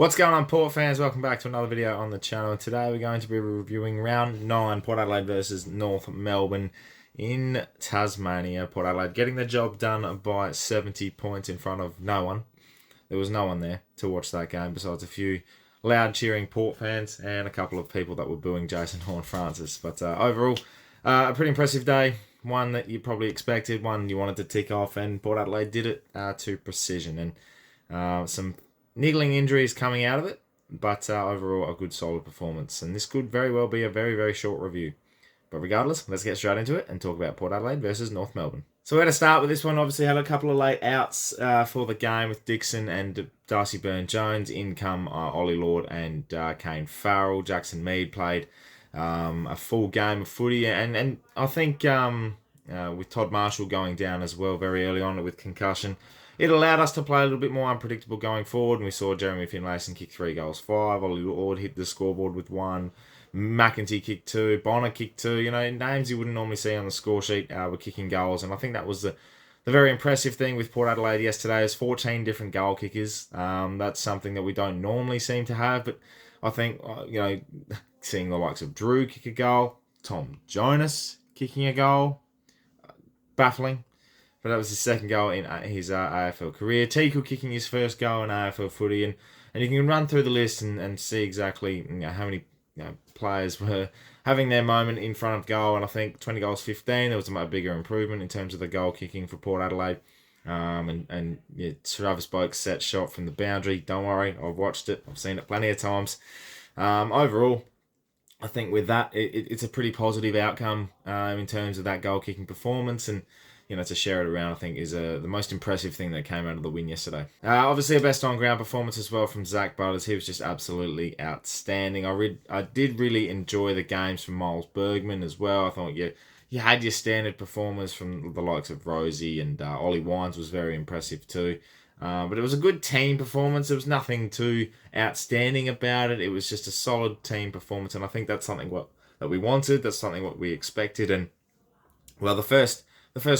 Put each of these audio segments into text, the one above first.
What's going on, Port fans? Welcome back to another video on the channel. Today we're going to be reviewing round 9, Port Adelaide versus North Melbourne in Tasmania. Port Adelaide getting the job done by 70 points in front of no one. There was no one there to watch that game besides a few loud cheering Port fans and a couple of people that were booing Jason Horne-Francis. But overall, a pretty impressive day. One that you probably expected, one you wanted to tick off, and Port Adelaide did it to precision. And some niggling injuries coming out of it, but overall a good solid performance. And this could very well be a very, very short review. But regardless, let's get straight into it and talk about Port Adelaide versus North Melbourne. So we're going to start with this one. Obviously had a couple of late outs for the game with Dixon and Darcy Byrne-Jones. In come Ollie Lord and Kane Farrell. Jackson Mead played a full game of footy. And I think with Todd Marshall going down as well very early on with concussion, it allowed us to play a little bit more unpredictable going forward, and we saw Jeremy Finlayson kick 3 goals, 5. Ollie Lord hit the scoreboard with 1. McEntee kicked 2. Bonner kicked 2. You know, names you wouldn't normally see on the score sheet were kicking goals, and I think that was the very impressive thing with Port Adelaide yesterday is 14 different goal kickers. That's something that we don't normally seem to have, but I think, seeing the likes of Drew kick a goal, Tom Jonas kicking a goal, baffling. But that was his second goal in his AFL career. Tiku kicking his first goal in AFL footy. And you can run through the list and see exactly how many players were having their moment in front of goal. And I think 20 goals, 15, there was a much bigger improvement in terms of the goal kicking for Port Adelaide. Travis Boak's set shot from the boundary. Don't worry, I've watched it. I've seen it plenty of times. Overall, I think with that, it's a pretty positive outcome in terms of that goal kicking performance. And to share it around, I think, is the most impressive thing that came out of the win yesterday. Obviously, a best on-ground performance as well from Zach Butters. He was just absolutely outstanding. I did really enjoy the games from Miles Bergman as well. I thought you had your standard performers from the likes of Rosie, and Ollie Wines was very impressive too. But it was a good team performance. There was nothing too outstanding about it. It was just a solid team performance, and I think that's something that we wanted. That's something what we expected. And well, the first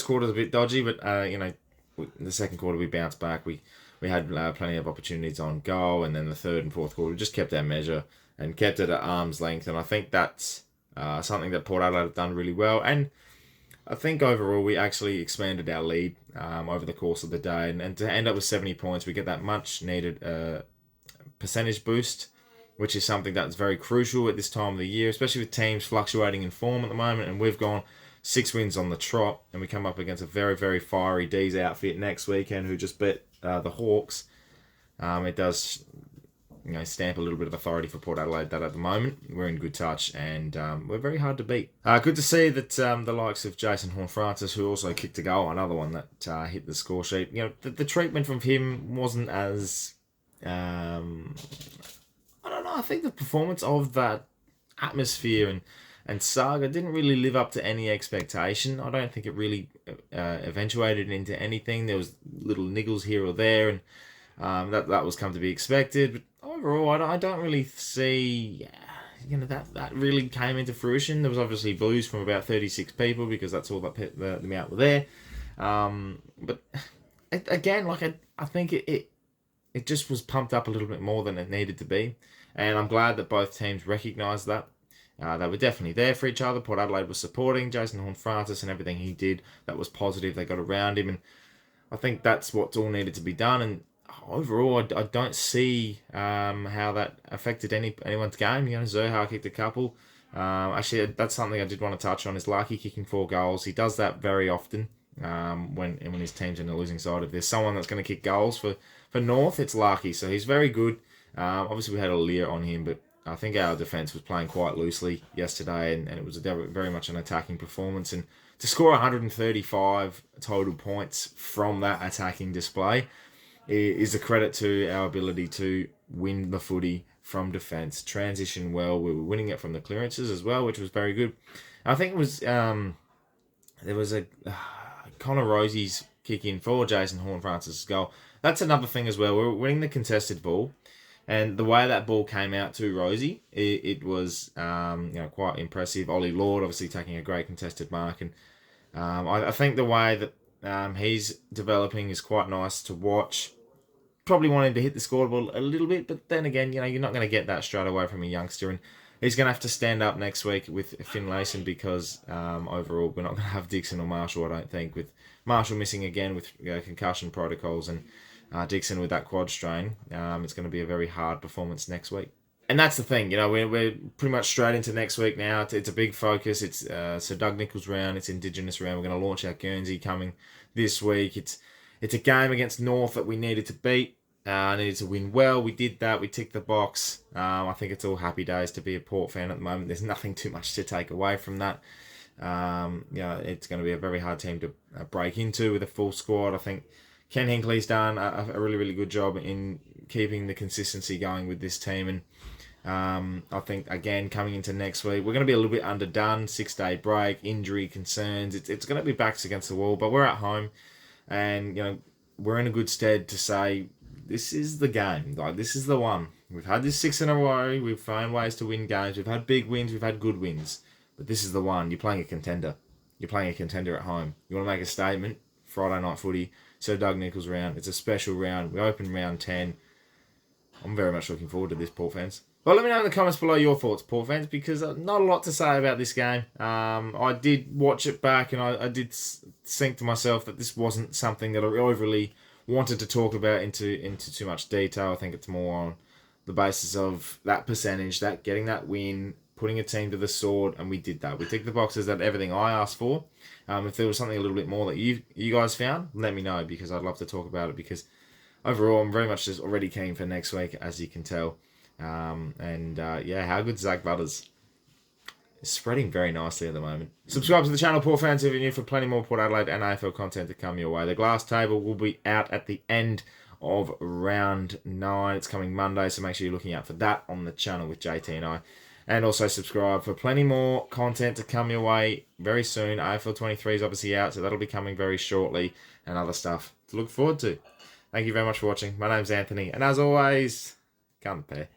quarter was a bit dodgy, but in the second quarter we bounced back. We had plenty of opportunities on goal, and then the third and fourth quarter we just kept our measure and kept it at arm's length. And I think that's something that Port Adelaide have done really well. And I think overall we actually expanded our lead over the course of the day, and to end up with 70 points, we get that much needed percentage boost, which is something that's very crucial at this time of the year, especially with teams fluctuating in form at the moment. And we've gone 6 wins on the trot, and we come up against a very, very fiery D's outfit next weekend who just beat the Hawks. It does stamp a little bit of authority for Port Adelaide that at the moment we're in good touch, and we're very hard to beat. Good to see that the likes of Jason Horne-Francis, who also kicked a goal, another one that hit the score sheet. The treatment from him wasn't as I don't know. I think the performance of that atmosphere and saga didn't really live up to any expectation. I don't think it really eventuated into anything. There was little niggles here or there, and that was come to be expected. But overall, I don't really see that really came into fruition. There was obviously boos from about 36 people because that's all that the amount were there. But again, I think it just was pumped up a little bit more than it needed to be, and I'm glad that both teams recognised that. They were definitely there for each other. Port Adelaide was supporting Jason Horne-Francis and everything he did that was positive. They got around him, and I think that's what's all needed to be done. And overall, I don't see how that affected anyone's game. Zerha kicked a couple. Actually, that's something I did want to touch on, is Larky kicking 4 goals. He does that very often when his team's in the losing side. If there's someone that's going to kick goals for North, it's Larky. So he's very good. Obviously, we had a Lear on him, but I think our defence was playing quite loosely yesterday, and it was very much an attacking performance. And to score 135 total points from that attacking display is a credit to our ability to win the footy from defence, transition well. We were winning it from the clearances as well, which was very good. I think it was there was a Connor Rosie's kick in for Jason Horne-Francis' goal. That's another thing as well. We're winning the contested ball. And the way that ball came out to Rosie, it was quite impressive. Ollie Lord obviously taking a great contested mark, and I think the way that he's developing is quite nice to watch. probably wanted to hit the scoreboard a little bit, but then again, you're not going to get that straight away from a youngster, and he's going to have to stand up next week with Finlayson because overall we're not going to have Dixon or Marshall, I don't think, with Marshall missing again with concussion protocols and Dixon with that quad strain. It's going to be a very hard performance next week. And that's the thing, we're pretty much straight into next week now. It's a big focus. It's Sir Doug Nicholls round. It's Indigenous round. We're going to launch our Guernsey coming this week. It's a game against North that we needed to beat. Needed to win well. We did that. We ticked the box. I think it's all happy days to be a Port fan at the moment. There's nothing too much to take away from that. It's going to be a very hard team to break into with a full squad. I think Ken Hinckley's done a really, really good job in keeping the consistency going with this team. And I think, again, coming into next week, we're going to be a little bit underdone. 6-day break, injury concerns. It's going to be backs against the wall, but we're at home. And, we're in a good stead to say, this is the game. Like, this is the one. We've had this 6 in a row. We've found ways to win games. We've had big wins. We've had good wins. But this is the one. You're playing a contender. You're playing a contender at home. You want to make a statement. Friday night footy. Sir Doug Nicholls round. It's a special round. We open round 10. I'm very much looking forward to this, Port fans. Well, let me know in the comments below your thoughts, Port fans, because not a lot to say about this game. I did watch it back, and I did think to myself that this wasn't something that I overly wanted to talk about into too much detail. I think it's more on the basis of that percentage, that getting that win, putting a team to the sword, and we did that. We ticked the boxes, that everything I asked for. If there was something a little bit more that you guys found, let me know, because I'd love to talk about it, because overall I'm very much just already keen for next week, as you can tell. How good Zach Butters is spreading very nicely at the moment. Subscribe to the channel, Port fans, if you're new, for plenty more Port Adelaide and AFL content to come your way. The glass table will be out at the end of round 9. It's coming Monday, so make sure you're looking out for that on the channel with JT and I. And also subscribe for plenty more content to come your way very soon. AFL 23 is obviously out, so that'll be coming very shortly, and other stuff to look forward to. Thank you very much for watching. My name's Anthony, and as always, come pair.